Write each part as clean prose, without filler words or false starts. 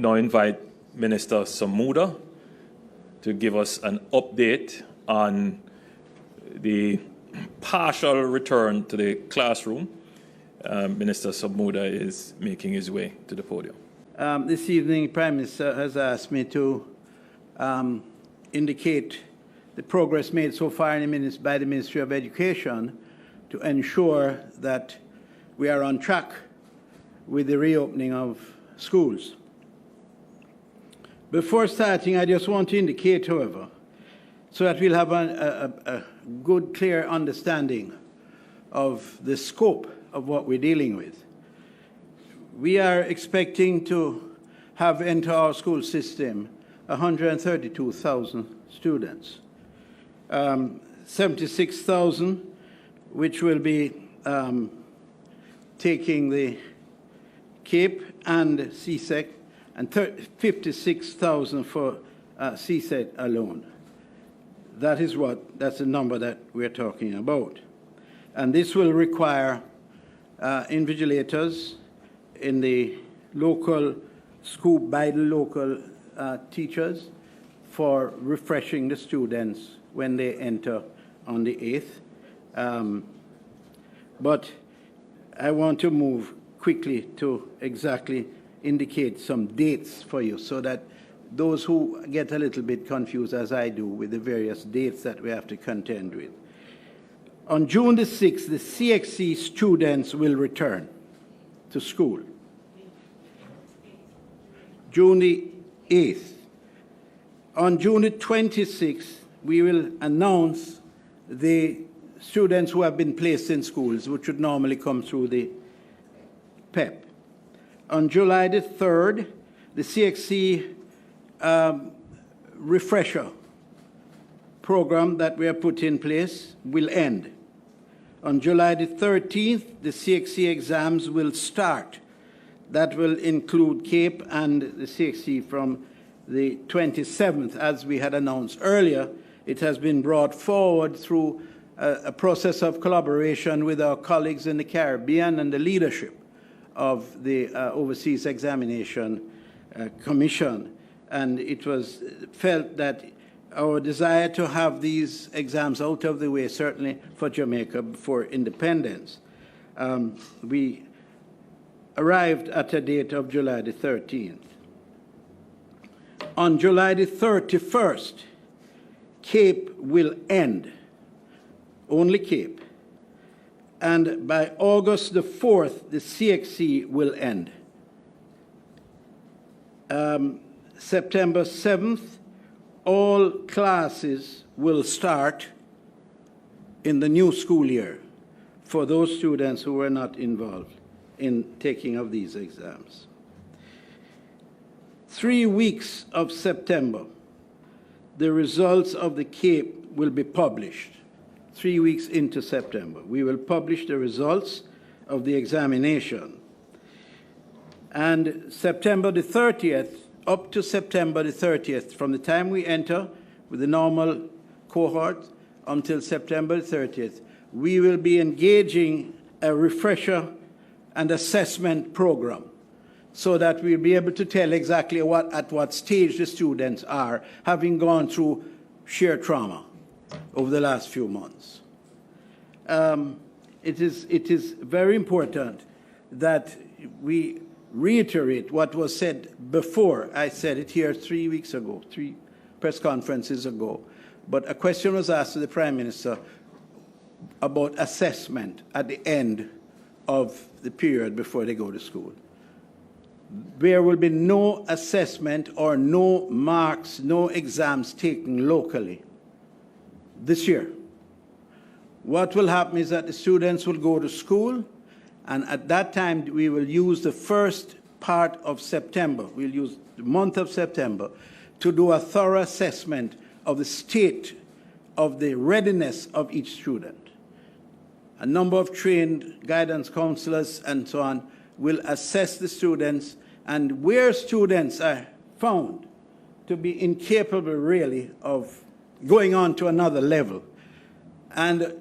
Now invite Minister Samuda to give us an update on the partial return to the classroom. Minister Samuda is making his way to the podium. This evening, the Prime Minister has asked me to indicate the progress made so far by the Ministry of Education to ensure that we are on track with the reopening of schools. Before starting, I just want to indicate, however, so that we'll have a good, clear understanding of the scope of what we're dealing with. We are expecting to have enter our school system 132,000 students, 76,000 which will be taking the CAPE and CSEC, and 56,000 for CSEC alone. That's the number that we're talking about. And this will require invigilators in the local school by the local teachers for refreshing the students when they enter on the 8th. But I want to move quickly to exactly indicate some dates for you so that those who get a little bit confused, as I do, with the various dates that we have to contend with. On June the 6th, the CSEC students will return to school. June the 8th. On June the 26th, we will announce the students who have been placed in schools, which would normally come through the PEP. On July the 3rd, the CSEC refresher program that we have put in place will end. On July the 13th, the CSEC exams will start. That will include CAPE and the CSEC from the 27th. As we had announced earlier, it has been brought forward through a process of collaboration with our colleagues in the Caribbean and the leadership of the Overseas Examination Commission. And it was felt that our desire to have these exams out of the way, certainly for Jamaica before independence, we arrived at a date of July the 13th. On July the 31st, CAPE will end, only CAPE. And by August the 4th, the CSEC will end. September 7th, all classes will start in the new school year for those students who were not involved in taking of these exams. 3 weeks of September, the results of the CAPE will be published. 3 weeks into September, we will publish the results of the examination. And September the 30th, up to September the 30th, from the time we enter with the normal cohort until September the 30th, we will be engaging a refresher and assessment program so that we'll be able to tell exactly at what stage the students are, having gone through sheer trauma over the last few months. It is very important that we reiterate what was said before. I said it here 3 weeks ago, 3 press conferences ago, but a question was asked to the Prime Minister about assessment at the end of the period before they go to school. There will be no assessment or no marks, no exams taken locally this year. What will happen is that the students will go to school, and at that time we will use the first part of September, we'll use the month of September, to do a thorough assessment of the state of the readiness of each student. A number of trained guidance counselors and so on will assess the students, and where students are found to be incapable really of going on to another level. And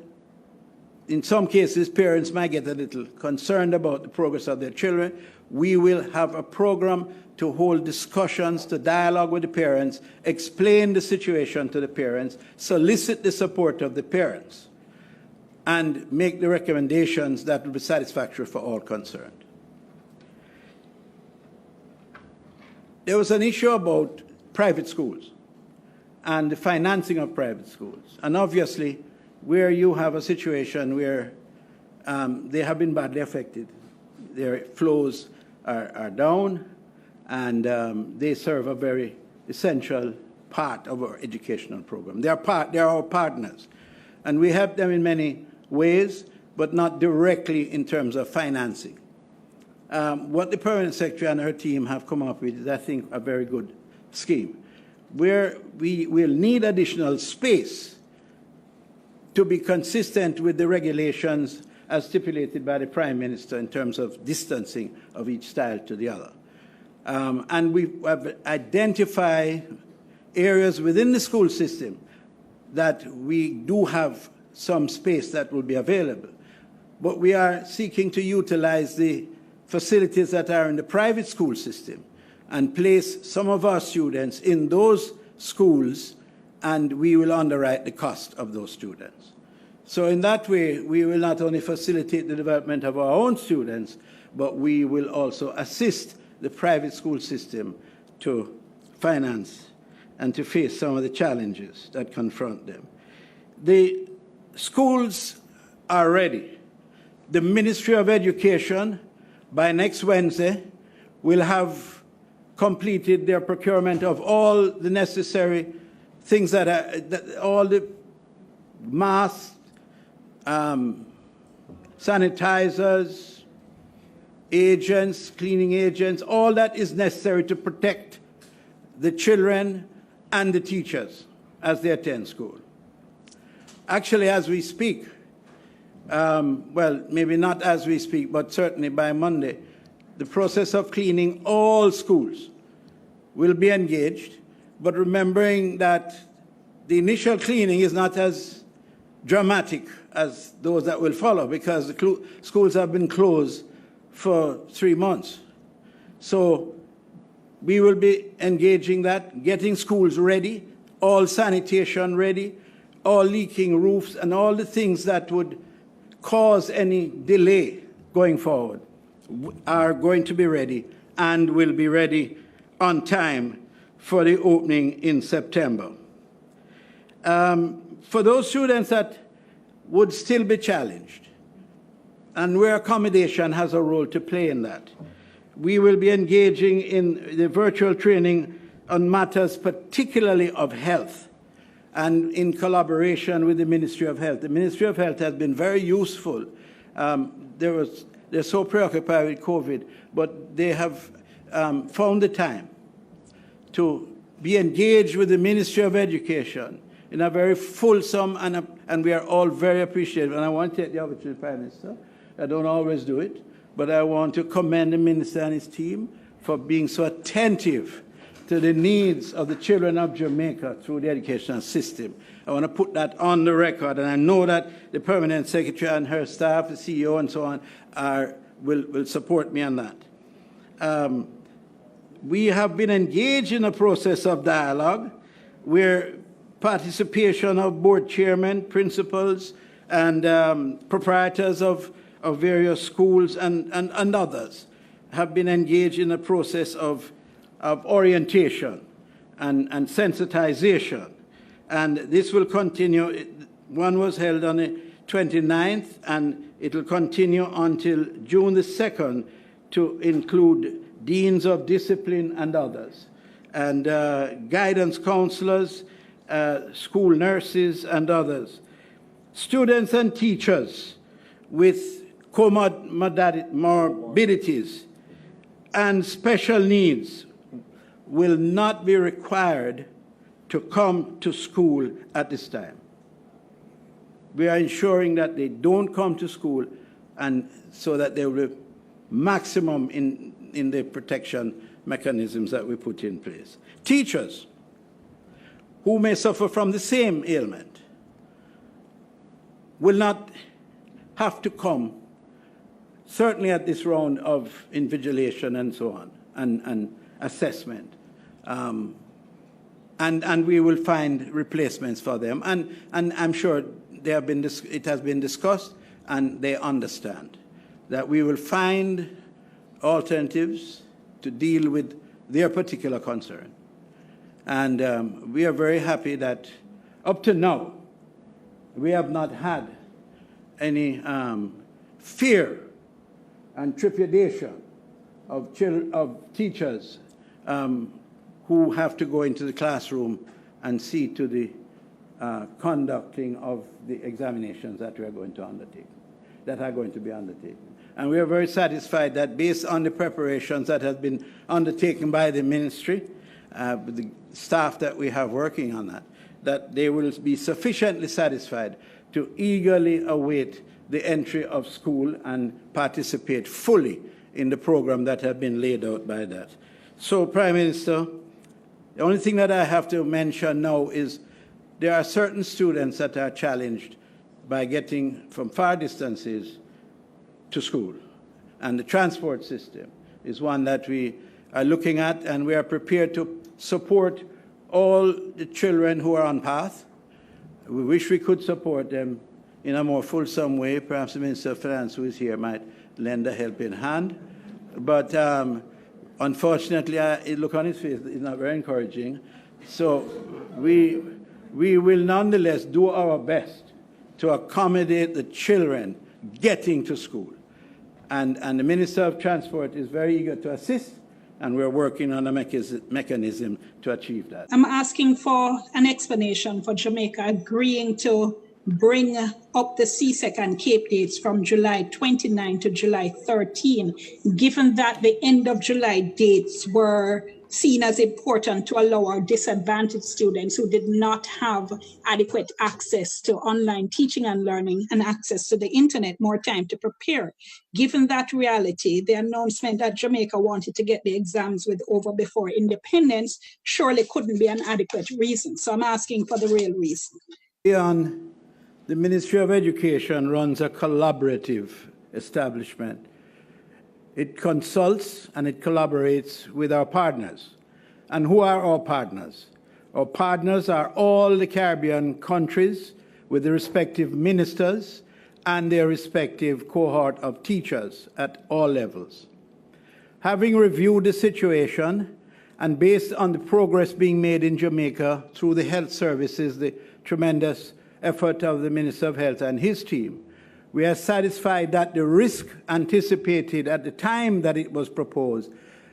in some cases, parents might get a little concerned about the progress of their children. we will have a program to hold discussions, to dialogue with the parents, explain the situation to the parents, solicit the support of the parents, and make the recommendations that will be satisfactory for all concerned. There was an issue about private schools and the financing of private schools. And obviously, where you have a situation where they have been badly affected, their flows are down, and they serve a very essential part of our educational program. They are our partners, and we help them in many ways, but not directly in terms of financing. What the Permanent Secretary and her team have come up with is, I think, a very good scheme, where we will need additional space to be consistent with the regulations as stipulated by the Prime Minister in terms of distancing of each style to the other. And we have identified areas within the school system that we do have some space that will be available. But we are seeking to utilize the facilities that are in the private school system and place some of our students in those schools, and we will underwrite the cost of those students. So in that way, we will not only facilitate the development of our own students, but we will also assist the private school system to finance and to face some of the challenges that confront them. The schools are ready. The Ministry of Education, by next Wednesday, will have completed their procurement of all the necessary things all the masks, sanitizers, agents, cleaning agents, all that is necessary to protect the children and the teachers as they attend school. Actually, as we speak, well, maybe not as we speak, but certainly by Monday, the process of cleaning all schools will be engaged, but remembering that the initial cleaning is not as dramatic as those that will follow, because the schools have been closed for 3 months. So we will be engaging that, getting schools ready, all sanitation ready, all leaking roofs, and all the things that would cause any delay going forward are going to be ready and will be ready on time for the opening in September. For those students that would still be challenged, and where accommodation has a role to play in that, we will be engaging in the virtual training on matters particularly of health, and in collaboration with the Ministry of Health. The Ministry of Health has been very useful. They're so preoccupied with COVID, but they have found the time to be engaged with the Ministry of Education in a very fulsome, and we are all very appreciative. And I want to take the opportunity, Prime Minister. I don't always do it, but I want to commend the Minister and his team for being so attentive to the needs of the children of Jamaica through the educational system. I want to put that on the record, and I know that the Permanent Secretary and her staff, the CEO and so on, will support me on that. We have been engaged in a process of dialogue where participation of board chairmen, principals, and proprietors of various schools and others have been engaged in a process of orientation and sensitization. And this will continue. One was held on the 29th, and it will continue until June the 2nd to include deans of discipline and others, and guidance counselors, school nurses and others. Students and teachers with comorbidities and special needs will not be required to come to school at this time. We are ensuring that they don't come to school, and so that there will be maximum in the protection mechanisms that we put in place. Teachers who may suffer from the same ailment will not have to come certainly at this round of invigilation and so on, and assessment. And we will find replacements for them. And I'm sure it has been discussed, and they understand that we will find alternatives to deal with their particular concern. And we are very happy that up to now, we have not had any fear and trepidation of teachers who have to go into the classroom and see to the conducting of the examinations that we are going to undertake, that are going to be undertaken. And we are very satisfied that based on the preparations that have been undertaken by the ministry, the staff that we have working on that they will be sufficiently satisfied to eagerly await the entry of school and participate fully in the program that has been laid out by that. So, Prime Minister, the only thing that I have to mention now is there are certain students that are challenged by getting from far distances to school. And the transport system is one that we are looking at, and we are prepared to support all the children who are on path. We wish we could support them in a more fulsome way. Perhaps the Minister of Finance, who is here, might lend a helping hand. But unfortunately, look on his face, it's not very encouraging. So we will nonetheless do our best to accommodate the children getting to school. And the Minister of Transport is very eager to assist, and we're working on a mechanism to achieve that. I'm asking for an explanation for Jamaica agreeing to bring up the CSEC and Cape dates from July 29 to July 13, given that the end of July dates were seen as important to allow our disadvantaged students who did not have adequate access to online teaching and learning and access to the internet more time to prepare. Given that reality, the announcement that Jamaica wanted to get the exams over before independence surely couldn't be an adequate reason. So I'm asking for the real reason. The Ministry of Education runs a collaborative establishment. It consults and it collaborates with our partners. And who are our partners? Our partners are all the Caribbean countries with the respective ministers and their respective cohort of teachers at all levels. Having reviewed the situation and based on the progress being made in Jamaica through the health services, the tremendous effort of the Minister of Health and his team, we are satisfied that the risk anticipated at the time that it was proposed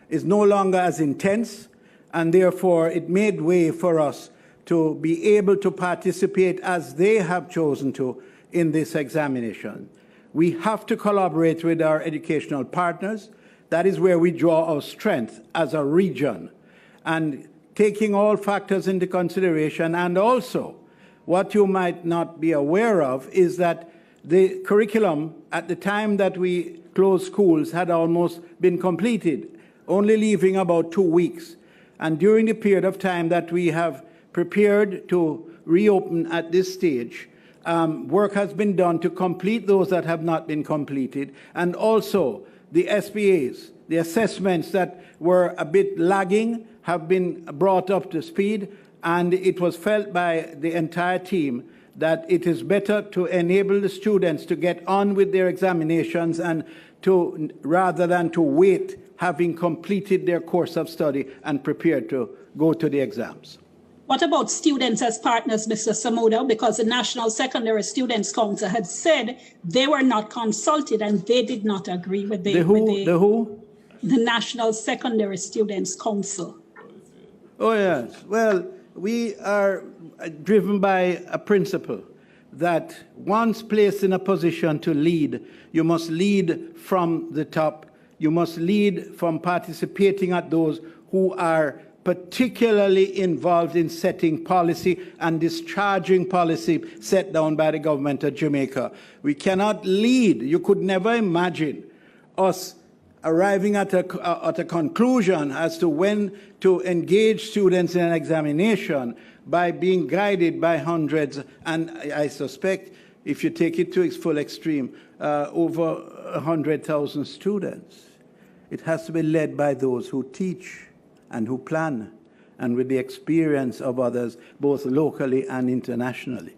is no longer as intense, and therefore it made way for us to be able to participate as they have chosen to in this examination. We have to collaborate with our educational partners. That is where we draw our strength as a region, and taking all factors into consideration. And also, what you might not be aware of is that the curriculum at the time that we closed schools had almost been completed, only leaving about 2 weeks. And during the period of time that we have prepared to reopen at this stage, work has been done to complete those that have not been completed, and also the SPAs, the assessments that were a bit lagging, have been brought up to speed, and it was felt by the entire team that it is better to enable the students to get on with their examinations and rather than to wait, having completed their course of study and prepared to go to the exams. What about students as partners, Mr. Samuda? Because the National Secondary Students' Council had said they were not consulted and they did not agree with the who? The National Secondary Students' Council. Oh, yes. Well, we are driven by a principle that once placed in a position to lead, you must lead from the top. You must lead from participating at those who are particularly involved in setting policy and discharging policy set down by the government of Jamaica. We cannot lead. You could never imagine us arriving at a conclusion as to when to engage students in an examination by being guided by hundreds, and I suspect if you take it to its full extreme, over 100,000 students. It has to be led by those who teach and who plan, and with the experience of others, both locally and internationally.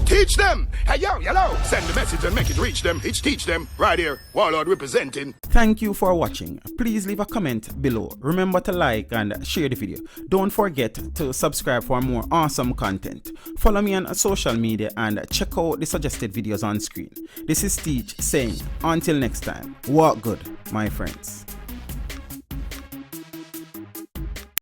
Teach them! Hey, yo, hello! Send the message and make it reach them. It's teach them. Right here, Warlord representing. Thank you for watching. Please leave a comment below. Remember to like and share the video. Don't forget to subscribe for more awesome content. Follow me on social media and check out the suggested videos on screen. This is Teach saying, until next time, walk good, my friends.